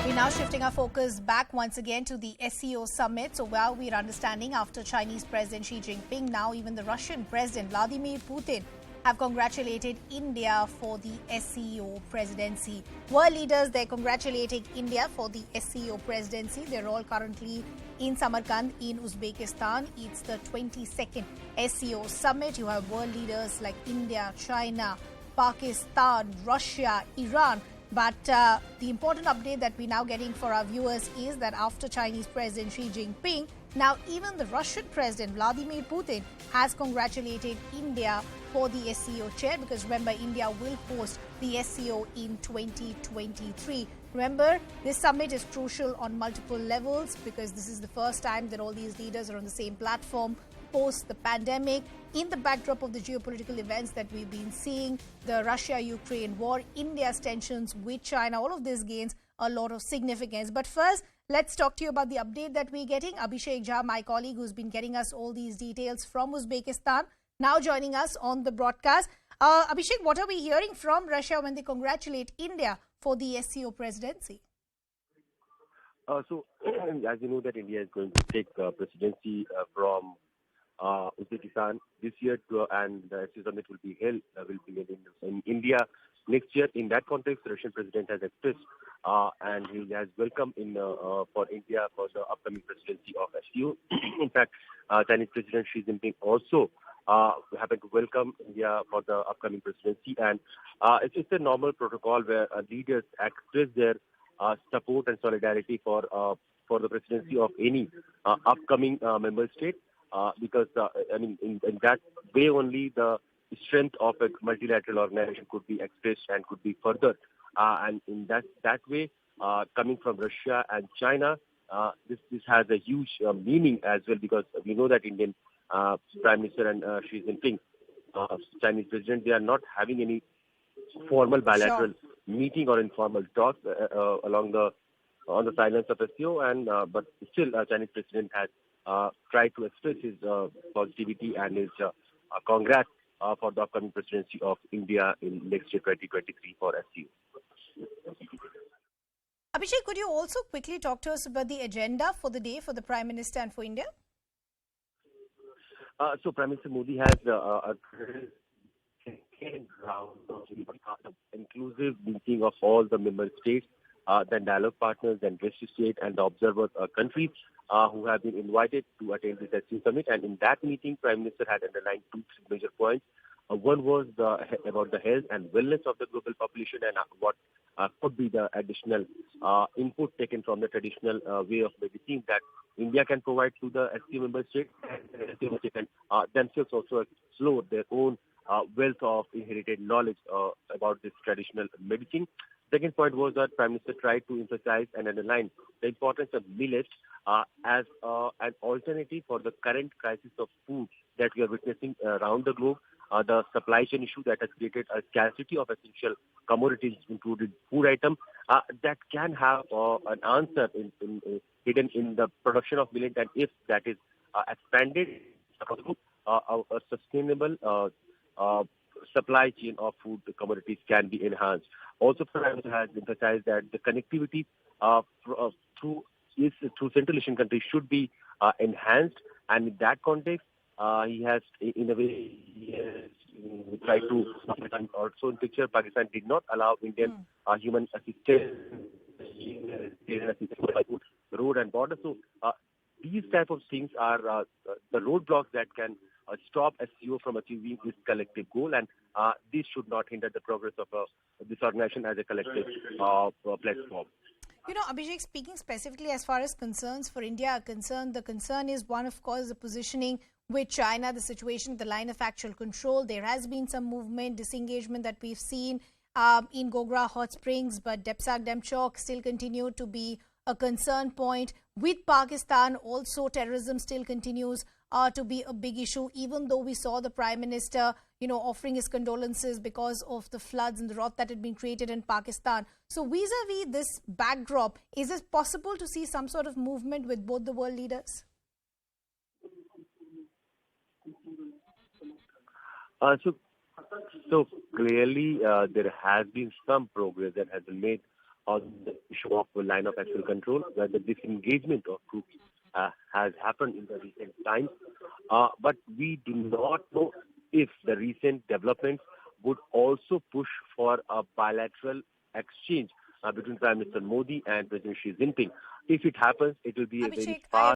We're now shifting our focus back once again to the SCO summit. So while we're understanding after Chinese President Xi Jinping, now even the Russian President Vladimir Putin have congratulated India for the SCO presidency. World leaders, they're congratulating India for the SCO presidency. They're all currently in Samarkand in Uzbekistan. It's the 22nd SCO summit. You have world leaders like India, China, Pakistan, Russia, Iran. But the important update that we're now getting for our viewers is that after Chinese President Xi Jinping, now even the Russian President Vladimir Putin has congratulated India for the SCO chair, because remember, India will host the SCO in 2023. Remember, this summit is crucial on multiple levels because this is the first time that all these leaders are on the same platform post the pandemic, in the backdrop of the geopolitical events that we've been seeing, the Russia-Ukraine war, India's tensions with China. All of this gains a lot of significance. But first, let's talk to you about the update that we're getting. Abhishek Jha, my colleague who's been getting us all these details from Uzbekistan, now joining us on the broadcast. Abhishek, what are we hearing from Russia when they congratulate India for the SCO presidency? As you know, that India is going to take presidency from Uzbekistan this year, and the SCO summit will be held in India next year. In that context, the Russian president has expressed and he has welcomed for India for the upcoming presidency of SCO. In fact, Chinese President Xi Jinping also happened to welcome India for the upcoming presidency, and it's a normal protocol where leaders express their support and solidarity for the presidency of any upcoming member state. Because in that way only the strength of a multilateral organization could be expressed and could be furthered. And in that way, coming from Russia and China, this has a huge meaning as well, because we know that Indian Prime Minister and Xi Jinping, Chinese President, they are not having any formal bilateral meeting or informal talks on the silence of SCO, and but still Chinese President has tried to express his positivity and his congrats for the upcoming presidency of India in next year 2023 for SCO. Abhishek, could you also quickly talk to us about the agenda for the day for the Prime Minister and for India? So Prime Minister Modi has a second round of inclusive meeting of all the member states, then dialogue partners, then guest state and the observer countries who have been invited to attend this SCO summit. And in that meeting, Prime Minister had underlined two major points. One was about the health and wellness of the global population and what could be the additional input taken from the traditional way of medicine that India can provide to the SCO member states, and SCO can themselves also explore their own wealth of inherited knowledge about this traditional medicine. Second point was that Prime Minister tried to emphasize and underline the importance of millets as an alternative for the current crisis of food that we are witnessing around the globe. The supply chain issue that has created a scarcity of essential commodities, including food items, that can have an answer hidden in the production of millet, and if that is expanded, a sustainable supply chain of food commodities can be enhanced. Also, Prime Minister has emphasized that the connectivity through Central Asian countries should be enhanced, and in that context, he has, in a way, tried to also in picture. Pakistan did not allow Indian human assistance, road and border. So these type of things are the roadblocks that can stop SCO from achieving this collective goal, and this should not hinder the progress of this organization as a collective platform. You know, Abhishek, speaking specifically as far as concerns for India are concerned, the concern is one, of course, the positioning with China, the situation, the line of actual control. There has been some movement, disengagement that we've seen in Gogra Hot Springs, but Depsak Demchok still continue to be a concern point. With Pakistan, also terrorism still continues to be a big issue, even though we saw the Prime Minister, offering his condolences because of the floods and the rot that had been created in Pakistan. So vis-a-vis this backdrop, is it possible to see some sort of movement with both the world leaders? So clearly there has been some progress that has been made on the issue of line of actual control, where the disengagement of troops has happened in the recent times. But we do not know if the recent developments would also push for a bilateral exchange between Prime Minister Modi and President Xi Jinping. If it happens, it will be a very Abhishek, I fast